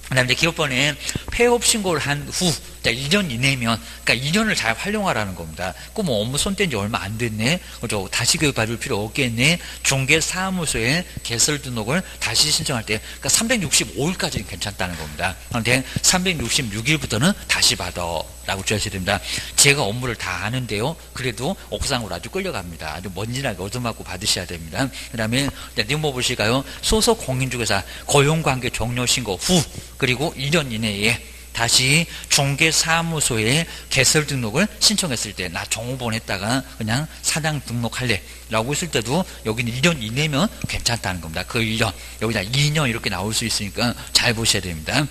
A: 그 다음에 기업번에 폐업 신고를 한 후, 1년 이내면, 그러니까 2년을 잘 활용하라는 겁니다. 그 뭐 업무 손뗀 지 얼마 안 됐네? 그죠? 다시 교육 받을 필요 없겠네? 중개사무소에 개설 등록을 다시 신청할 때, 그러니까 365일까지는 괜찮다는 겁니다. 그런데 366일부터는 다시 받아. 라고 주셔야 됩니다. 제가 업무를 다 아는데요. 그래도 옥상으로 아주 끌려갑니다. 아주 먼지나게 얻어맞고 받으셔야 됩니다. 그 다음에, 뭐 보실까요? 소속 공인중개사 고용관계 종료 신고 후, 그리고 1년 이내에 다시 중개사무소에 개설 등록을 신청했을 때, 나 종업원 했다가 그냥 사장 등록할래 라고 했을 때도 여기는 1년 이내면 괜찮다는 겁니다. 그 1년, 여기다 2년 이렇게 나올 수 있으니까 잘 보셔야 됩니다.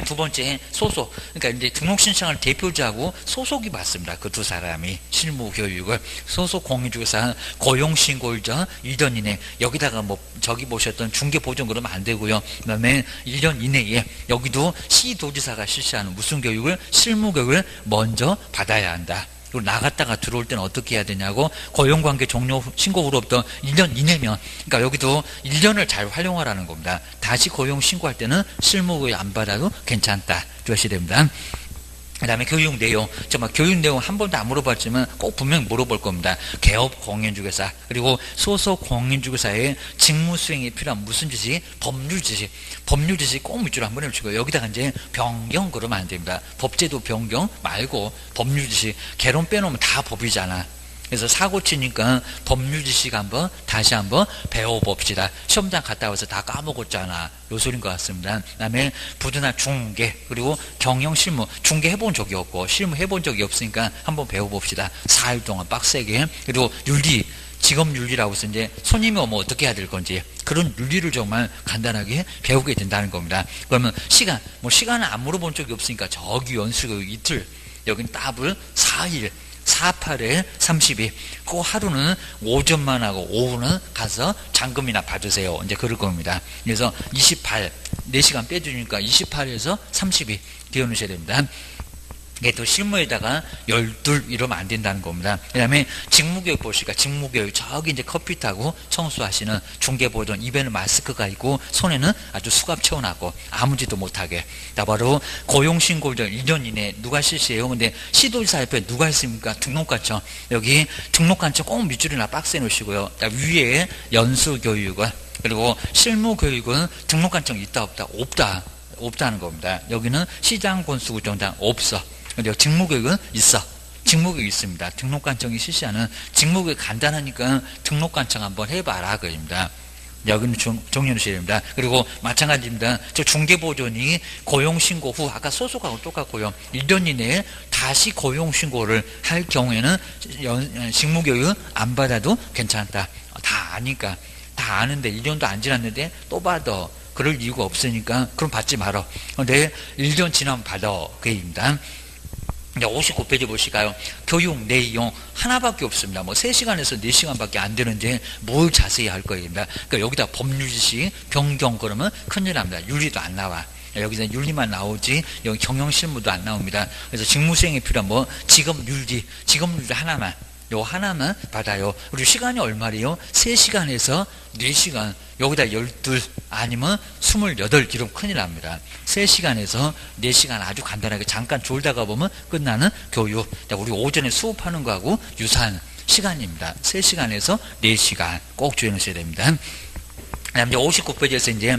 A: 두 번째, 소속. 그러니까 이제 등록 신청을 대표자하고 소속이 받습니다. 그 두 사람이 실무 교육을. 소속 공인중개사 고용신고일 전 1년 이내. 여기다가 뭐 저기 보셨던 중개보증 그러면 안 되고요. 그 다음에 1년 이내에 여기도 시도지사가 실시하는 무슨 교육을? 실무 교육을 먼저 받아야 한다. 그리고 나갔다가 들어올 때는 어떻게 해야 되냐고. 고용관계 종료 신고 후로부터 1년 이내면, 그러니까 여기도 1년을 잘 활용하라는 겁니다. 다시 고용 신고할 때는 실무교육 안 받아도 괜찮다. 주셔야 됩니다. 그 다음에 교육 내용. 정말 교육 내용 한 번도 안 물어봤지만 꼭 분명히 물어볼 겁니다. 개업 공인중개사, 그리고 소속 공인중개사의 직무 수행에 필요한 무슨 지식? 법률 지식. 법률 지식 꼭 밑줄로 한번 해주시고, 여기다가 이제 변경 그러면 안 됩니다. 법제도 변경 말고 법률 지식. 개론 빼놓으면 다 법이잖아. 그래서 사고 치니까 법률 지식 한번 다시 한번 배워봅시다. 시험장 갔다 와서 다 까먹었잖아. 요 소리인 것 같습니다. 그 다음에 부두나 중개, 그리고 경영 실무. 중개 해본 적이 없고 실무 해본 적이 없으니까 한번 배워봅시다. 4일 동안 빡세게. 그리고 윤리, 직업윤리라고 해서 이제 손님이 오면 어떻게 해야 될 건지 그런 윤리를 정말 간단하게 배우게 된다는 겁니다. 그러면 시간, 뭐 시간은 안 물어본 적이 없으니까 저기 연수교육 이틀, 여긴 더블 4일, 48에 32. 그 하루는 오전만 하고 오후는 가서 잔금이나 받으세요. 이제 그럴 겁니다. 그래서 28, 4시간 빼주니까 28에서 32 띄워놓으셔야 됩니다. 이게 또 실무에다가 12 이러면 안 된다는 겁니다. 그 다음에 직무교육 보시니까 직무교육 저기 이제 커피 타고 청소하시는 중개보존, 입에는 마스크가 있고 손에는 아주 수갑 채워놨고 아무 짓도 못하게. 나 바로 고용신고일 1년 이내 누가 실시해요? 근데 시도지사 옆에 누가 있습니까? 등록관청. 여기 등록관청 꼭 밑줄이나 박스에 놓으시고요. 위에 연수교육은, 그리고 실무교육은 등록관청 있다 없다? 없다는 겁니다. 여기는 시장권수구청장 없어. 근데 직무교육은 있어. 직무교육 있습니다. 등록관청이 실시하는 직무교육 간단하니까 등록관청 한번 해봐라 그입니다. 여기는 정리해주셔야 됩니다. 그리고 마찬가지입니다. 저 중개보존이 고용신고 후, 아까 소속하고 똑같고요. 1년 이내에 다시 고용신고를 할 경우에는 직무교육 안 받아도 괜찮다. 다 아니까. 다 아는데 1년도 안 지났는데 또 받아. 그럴 이유가 없으니까 그럼 받지 말어. 근데 1년 지나면 받아. 그 얘기입니다. 59페이지 보실까요? 교육 내용 하나밖에 없습니다. 뭐 3시간에서 4시간밖에 안 되는데 뭘 자세히 할 거입니다. 그러니까 여기다 법률 지식 변경 그러면 큰일 납니다. 윤리도 안 나와. 여기서 윤리만 나오지 여기 경영실무도 안 나옵니다. 그래서 직무수행에 필요한 뭐 직업윤리 하나만, 요 하나만 받아요. 그리고 시간이 얼마래요? 3시간에서 4시간. 여기다 12 아니면 28 이러면 큰일 납니다. 3시간에서 4시간 아주 간단하게 잠깐 졸다가 보면 끝나는 교육. 우리 오전에 수업하는 거하고 유사한 시간입니다. 3시간에서 4시간 꼭 주의하셔야 됩니다. 그다음에 59페이지에서 이제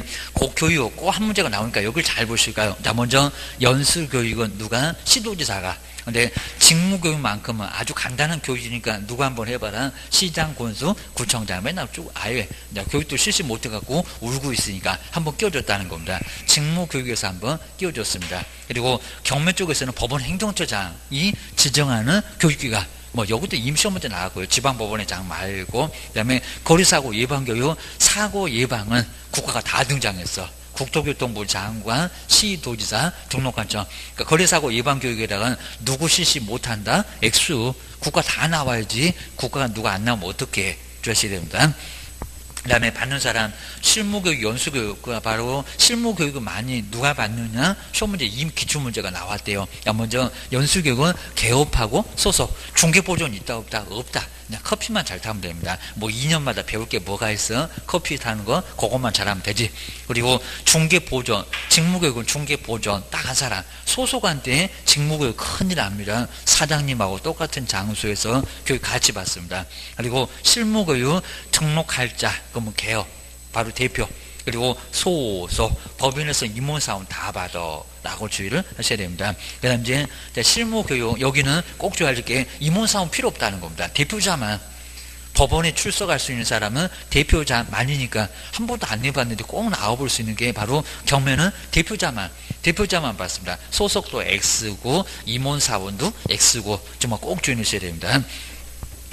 A: 교육 꼭 한 문제가 나오니까 여기를 잘 보실까요? 자, 먼저 연수교육은 누가? 시도지사가. 근데 직무교육만큼은 아주 간단한 교육이니까 누가 한번 해봐라. 시장, 권수, 구청장 맨날 쭉 아예 교육도 실시 못해갖고 울고 있으니까 한번 끼워줬다는 겁니다. 직무교육에서 한번 끼워줬습니다. 그리고 경매 쪽에서는 법원 행정처장이 지정하는 교육기관. 뭐 여기도 임시험 문제 나왔고요. 지방법원의 장 말고. 그다음에 거리사고 예방교육, 사고 예방은 국가가 다 등장했어. 국토교통부 장관, 시도지사 등록관청. 그러니까 거래사고 예방교육에다가 누구 실시 못한다? 액수. 국가 다 나와야지. 국가가 누가 안 나오면 어떻게 주셔야 됩니다. 그 다음에 받는 사람, 실무교육, 연수교육, 바로 실무교육을 많이 누가 받느냐? 시험문제 기출문제가 나왔대요. 먼저 연수교육은 개업하고 소속, 중개보존 있다 없다? 없다. 그냥 커피만 잘 타면 됩니다. 뭐 2년마다 배울 게 뭐가 있어? 커피 타는 거 그것만 잘하면 되지. 그리고 중개보존, 직무교육은 중개보존 딱 한 사람. 소속한테 직무교육 큰일 납니다. 사장님하고 똑같은 장소에서 교육 같이 받습니다. 그리고 실무교육 등록할 자, 그러면 개업, 바로 대표. 그리고 소속, 법인에서 임원사원 다 받아 라고 주의를 하셔야 됩니다. 그 다음 이제 실무교육, 여기는 꼭 줘야 할 게 임원사원 필요 없다는 겁니다. 대표자만. 법원에 출석할 수 있는 사람은 대표자만이니까 한 번도 안 해봤는데 꼭 나와볼 수 있는 게 바로 경매는 대표자만 받습니다. 소속도 X고 임원사원도 X고 정말 꼭 주의하셔야 됩니다.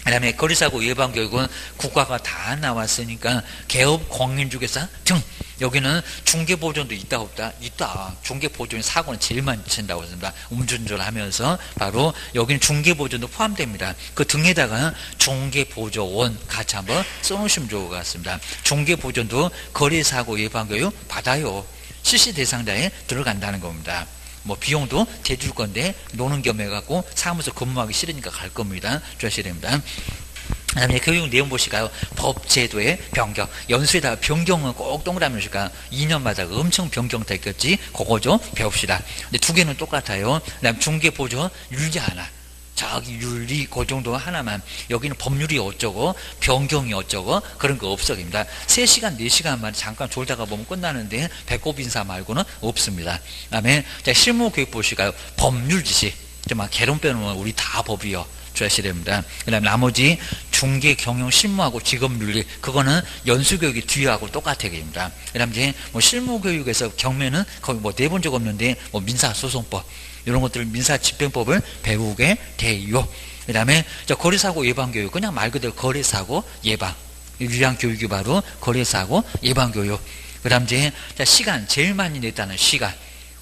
A: 그 다음에 거래사고 예방교육은 국가가 다 나왔으니까 개업, 공인중개사 등. 여기는 중개보존도 있다 없다? 있다. 중개보존 사고는 제일 많이 친다고 했습니다. 음주운전을 하면서 바로 여기는 중개보존도 포함됩니다. 그 등에다가 중개보조원 같이 한번 써놓으시면 좋을 것 같습니다. 중개보존도 거래사고 예방교육 받아요. 실시 대상자에 들어간다는 겁니다. 뭐 비용도 대줄 건데 노는 겸 해갖고 사무소 근무하기 싫으니까 갈 겁니다. 주셔야 됩니다. 그 다음에 교육 내용 보실까요? 법 제도의 변경. 연수에다가 변경은 꼭 동그라미 놓으실까요? 2년마다 엄청 변경됐겠지? 그거죠? 배웁시다. 근데 두 개는 똑같아요. 그 다음 중개보조 율지 하나. 저기 윤리 그 정도 하나만. 여기는 법률이 어쩌고 변경이 어쩌고 그런 거 없어집니다. 3시간 4시간만 잠깐 졸다가 보면 끝나는데 배꼽 인사 말고는 없습니다. 그 다음에 실무교육 보실까요? 법률 지식. 정말 개론 빼놓으면 우리 다 법이요. 주셔야 됩니다. 그 다음에 나머지 중개, 경영, 실무하고 직업윤리, 그거는 연수교육이 뒤하고 똑같아야 됩니다. 그 다음에 이제 뭐 실무교육에서 경매는 거의 뭐 내본 적 없는데 뭐 민사소송법, 이런 것들을 민사집행법을 배우게 돼요. 그 다음에 거래사고 예방교육, 그냥 말 그대로 거래사고 예방. 유리한 교육이 바로 거래사고 예방교육. 그 다음 이제 시간, 제일 많이 냈다는 시간.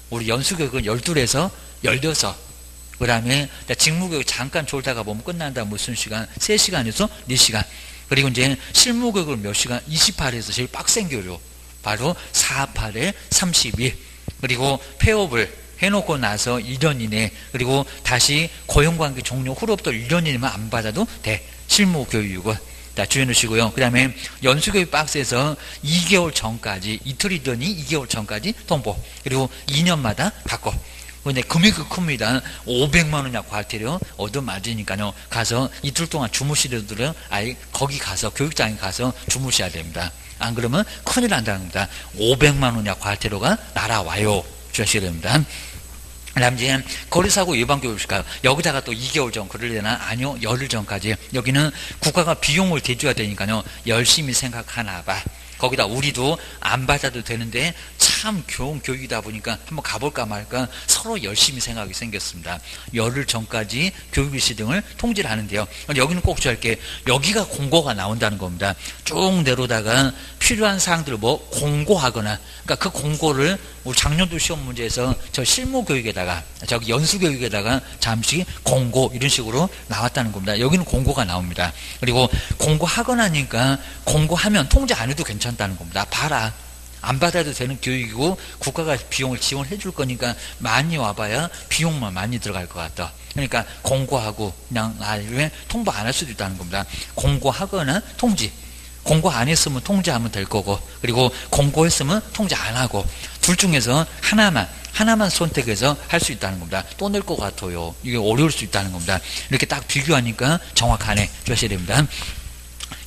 A: 우리 연수교육은 12에서 16. 그 다음에 직무교육 잠깐 졸다가 보면 끝난다. 무슨 시간? 3시간에서 4시간. 그리고 이제 실무교육을 몇 시간? 28에서 제일 빡센 교육. 바로 48에 32. 그리고 폐업을 해놓고 나서 1년 이내, 그리고 다시 고용관계 종료 후로부터 1년 이내만 안 받아도 돼. 실무교육은. 자, 주의해놓으시고요. 그 다음에 연수교육 박스에서 2개월 전까지, 이틀이더니 2개월 전까지 통보. 그리고 2년마다 바꿔. 근데 금액이 큽니다. 500만 원이나 과태료 얻어맞으니까요. 가서 이틀 동안 주무시려들은 아예 거기 가서 교육장에 가서 주무셔야 됩니다. 안 그러면 큰일 난다는 겁니다. 500만 원이나 과태료가 날아와요. 주셔야 됩니다. 그 다음 이제 거래사고 예방교육일까요? 여기다가 또 2개월 전 그러려나? 아니요. 열흘 전까지. 여기는 국가가 비용을 대줘야 되니까요. 열심히 생각하나 봐. 거기다 우리도 안 받아도 되는데 참 좋은 교육이다 보니까 한번 가볼까 말까 서로 열심히 생각이 생겼습니다. 열흘 전까지 교육일시 등을 통지를 하는데요. 여기는 꼭 주의할 게 여기가 공고가 나온다는 겁니다. 쭉 내려다가 필요한 사항들을 뭐 공고하거나, 그러니까 그 공고를 우리 작년도 시험 문제에서 저 실무교육에다가 저기 연수교육에다가 잠시 공고 이런 식으로 나왔다는 겁니다. 여기는 공고가 나옵니다. 그리고 공고하거나니까 공고하면 통지 안 해도 괜찮다는 겁니다. 봐라. 안 받아도 되는 교육이고 국가가 비용을 지원해 줄 거니까 많이 와봐야 비용만 많이 들어갈 것 같다. 그러니까 공고하고 그냥 나중에 통보 안 할 수도 있다는 겁니다. 공고하거나 통지. 공고 안 했으면 통지하면 될 거고, 그리고 공고했으면 통지 안 하고, 둘 중에서 하나만 선택해서 할 수 있다는 겁니다. 또 낼 것 같아요. 이게 어려울 수 있다는 겁니다. 이렇게 딱 비교하니까 정확하네. 주셔야 됩니다.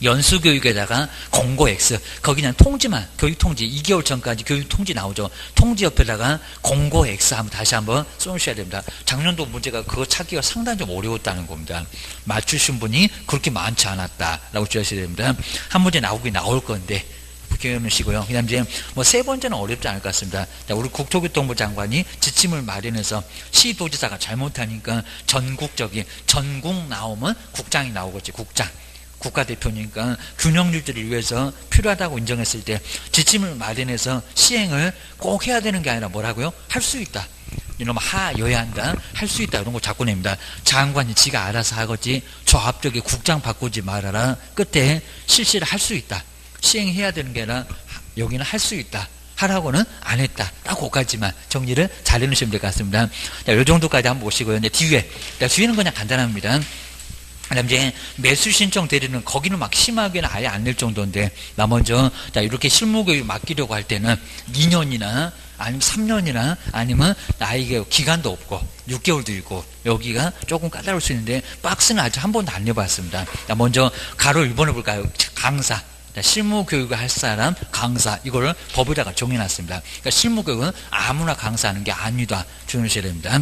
A: 연수교육에다가 공고 X, 거기 그냥 통지만, 교육통지 2개월 전까지 교육통지 나오죠. 통지 옆에다가 공고 X 하면 다시 한번 써주셔야 됩니다. 작년도 문제가 그거 찾기가 상당히 좀 어려웠다는 겁니다. 맞추신 분이 그렇게 많지 않았다라고 주셔야 됩니다. 한 문제 나오긴 나올 건데 기억해놓으시고요. 그 다음 이제 뭐 3번째는 어렵지 않을 것 같습니다. 자, 우리 국토교통부 장관이 지침을 마련해서 시도지사가 잘못하니까 전국 나오면 국장이 나오겠지. 국장. 국가대표니까 균형 유지를 위해서 필요하다고 인정했을 때 지침을 마련해서 시행을 꼭 해야 되는 게 아니라 뭐라고요? 할 수 있다. 이놈 하여야 한다. 할 수 있다. 이런 거 자꾸 냅니다. 장관이 지가 알아서 하겠지. 조합적에 국장 바꾸지 말아라. 끝에 실시를 할 수 있다. 시행해야 되는 게 아니라 여기는 할 수 있다. 하라고는 안 했다. 라고까지만 정리를 잘 해놓으시면 될 것 같습니다. 자, 요 정도까지 한번 보시고요. 이제 뒤에는 그냥 간단합니다. 그다음 이제 매수 신청 대리는 거기는 막 심하게는 아예 안 낼 정도인데 나 먼저 자 이렇게 실무교육 맡기려고 할 때는 2년이나 아니면 3년이나 아니면 나에게 기간도 없고 6개월도 있고 여기가 조금 까다로울 수 있는데 박스는 아직 한 번도 안 내봤습니다. 자 먼저 가로 1번 해볼까요? 강사. 실무교육을 할 사람 강사 이거를 법에다가 정해놨습니다. 그러니까 실무교육은 아무나 강사하는 게 아니다. 주의하셔야 됩니다.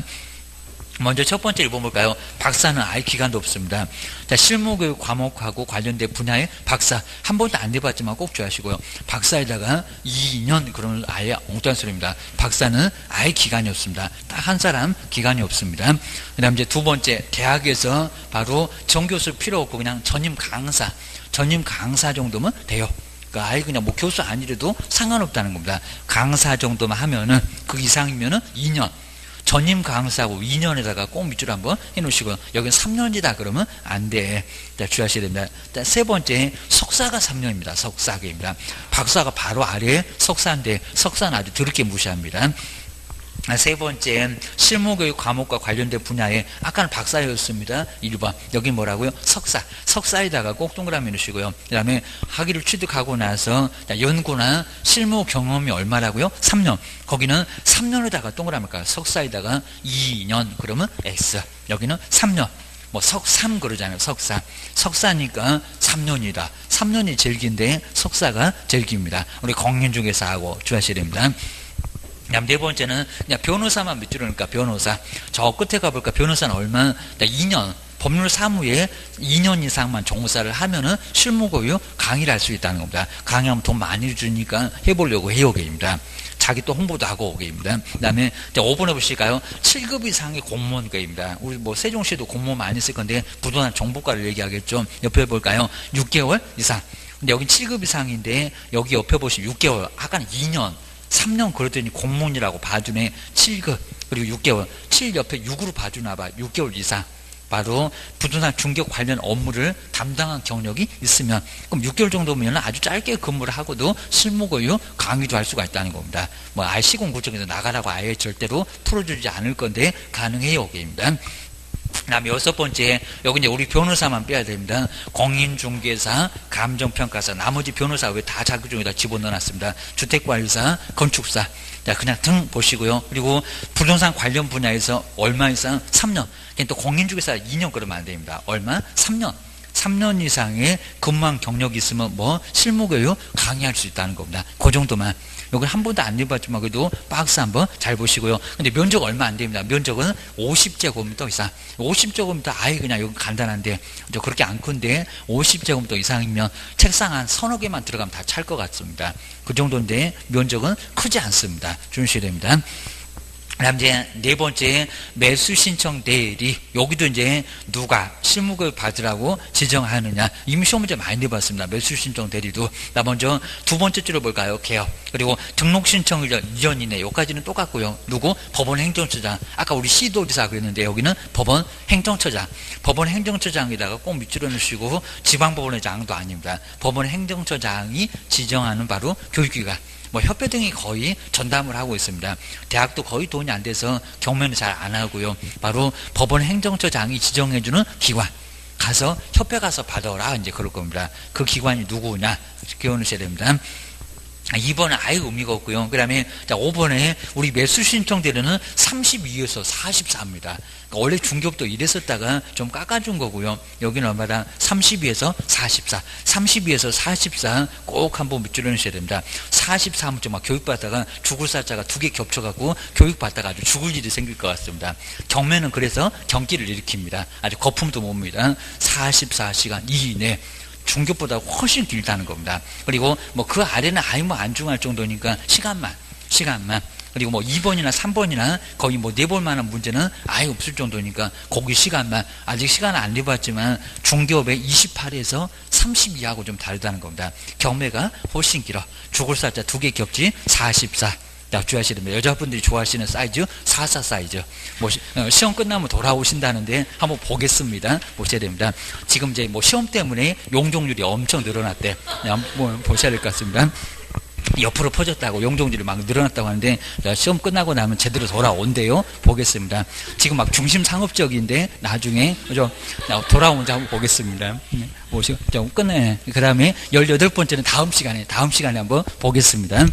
A: 먼저 첫 번째 읽어볼까요? 박사는 아예 기간도 없습니다. 자, 실무교육 과목하고 관련된 분야의 박사 한 번도 안 내봤지만 꼭 주의하시고요. 박사에다가 2년 그러면 아예 엉뚱한 소리입니다. 박사는 아예 기간이 없습니다. 딱 한 사람 기간이 없습니다. 그 다음 이제 두 번째 대학에서 바로 정교수 필요 없고 그냥 전임 강사 정도면 돼요. 그러니까 아예 그냥 뭐 교수 아니래도 상관없다는 겁니다. 강사 정도만 하면은 그 이상이면은 2년. 전임 강사하고 2년에다가 꼭 밑줄 한번 해놓으시고요. 여기는 3년이다 그러면 안 돼. 자, 주의하셔야 됩니다. 자, 세 번째 석사가 3년입니다. 석사계입니다. 박사가 바로 아래에 석사인데 석사는 아주 더럽게 무시합니다. 세 번째 실무교육 과목과 관련된 분야에 아까는 박사였습니다. 1번 여기 뭐라고요? 석사에다가 꼭 동그라미 넣으시고요. 그 다음에 학위를 취득하고 나서 연구나 실무 경험이 얼마라고요? 3년 거기는 3년에다가 동그라미 할까요? 석사에다가 2년 그러면 X 여기는 3년 뭐 석3 그러잖아요. 석사니까 3년이다. 3년이 제일 긴데 석사가 제일 깁니다. 우리 공인 중개사 하고 주의하셔야 됩니다. 네 번째는 그냥 변호사만 밑줄을 넣을까 변호사 저 끝에 가볼까 변호사는 얼마 2년 법률 사무에 2년 이상만 종사를 하면은 실무교육 강의를 할 수 있다는 겁니다. 강의하면 돈 많이 주니까 해보려고 해요 계입니다. 자기 또 홍보도 하고 계입니다. 그 다음에 5번 해보실까요? 7급 이상의 공무원계입니다. 우리 뭐 세종시도 공무원 많이 쓸 건데 부동산 정보과를 얘기하겠죠. 옆에 해볼까요? 6개월 이상. 근데 여긴 7급 이상인데 여기 옆에 보시면 6개월 아까는 2년 3년 그러더니 공무원이라고 봐주네. 7급 그리고 6개월 7 옆에 6으로 봐주나 봐. 6개월 이상 바로 부동산 중개 관련 업무를 담당한 경력이 있으면 그럼 6개월 정도면 아주 짧게 근무를 하고도 실무교육 강의도 할 수가 있다는 겁니다. 뭐 아예 시공구청에서 나가라고 아예 절대로 풀어주지 않을 건데 가능해요. 게입니다. 그 다음에 6번째 여기 이제 우리 변호사만 빼야 됩니다. 공인중개사, 감정평가사 나머지 변호사 왜 다 자격증에다 집어넣어놨습니다. 주택관리사, 건축사 자 그냥 등 보시고요. 그리고 부동산 관련 분야에서 얼마 이상 3년 또 공인중개사 2년 그러면 안 됩니다. 얼마? 3년 이상의 근무한 경력이 있으면 뭐 실무교육 강의할 수 있다는 겁니다. 그 정도만. 여기 한 번도 안 해봤지만 그래도 박스 한번 잘 보시고요. 근데 면적 얼마 안 됩니다. 면적은 50제곱미터 이상. 50제곱미터 아예 그냥 여기 간단한데 그렇게 안 큰데 50제곱미터 이상이면 책상 한 서너 개만 들어가면 다 찰 것 같습니다. 그 정도인데 면적은 크지 않습니다. 주의하셔야 됩니다. 그다음 이제 네 번째 매수 신청 대리 여기도 이제 누가 실무교육 받으라고 지정하느냐 이미 시험 문제 많이 내봤습니다. 매수 신청 대리도 나 먼저 두 번째 줄을 볼까요? 개업 그리고 등록 신청 이전 이내 여기까지는 똑같고요. 누구? 법원 행정처장 아까 우리 시도지사 그랬는데 여기는 법원 행정처장 법원 행정처장에다가 꼭 밑줄을 넣으시고 지방법원의 장도 아닙니다. 법원 행정처장이 지정하는 바로 교육기관 뭐 협회 등이 거의 전담을 하고 있습니다. 대학도 거의 돈이 안 돼서 경매는 잘 안 하고요. 바로 법원 행정처장이 지정해주는 기관 가서 협회 가서 받아오라 이제 그럴 겁니다. 그 기관이 누구냐 기억하셔야 됩니다. 2번은 아예 의미가 없고요. 그 다음에 5번에 우리 매수 신청 대리는 32에서 44입니다. 그러니까 원래 중개업도 이랬었다가 좀 깎아준 거고요. 여기는 얼마다 32에서 44. 32에서 44 꼭 한번 밑줄을 넣으셔야 됩니다. 44면 좀 막 교육받다가 죽을 살자가 두 개 겹쳐갖고 교육받다가 아주 죽을 일이 생길 것 같습니다. 경매는 그래서 경기를 일으킵니다. 아주 거품도 뭡니다. 44시간 이내. 중교보다 훨씬 길다는 겁니다. 그리고 뭐 그 아래는 아예 뭐 안중할 정도니까 시간만 그리고 뭐 2번이나 3번이나 거의 뭐 내볼 만한 문제는 아예 없을 정도니까 거기 시간만 아직 시간은 안 내봤지만 중기업의 28에서 32하고 좀 다르다는 겁니다. 경매가 훨씬 길어. 죽을 살자 2개 격지 44. 주의하셔야 됩니다. 여자분들이 좋아하시는 사이즈 44 사이즈. 뭐 시험 끝나면 돌아오신다는데 한번 보겠습니다. 보셔야 됩니다. 지금 이제 뭐 시험 때문에 용적률이 엄청 늘어났대. 한번 보셔야 될 것 같습니다. 옆으로 퍼졌다고 용적률이 막 늘어났다고 하는데 시험 끝나고 나면 제대로 돌아온대요. 보겠습니다. 지금 막 중심 상업적인데 나중에 그죠? 돌아오는지 한번 보겠습니다. 보시고 좀 끝내. 그 다음에 18번째는 다음 시간에 한번 보겠습니다.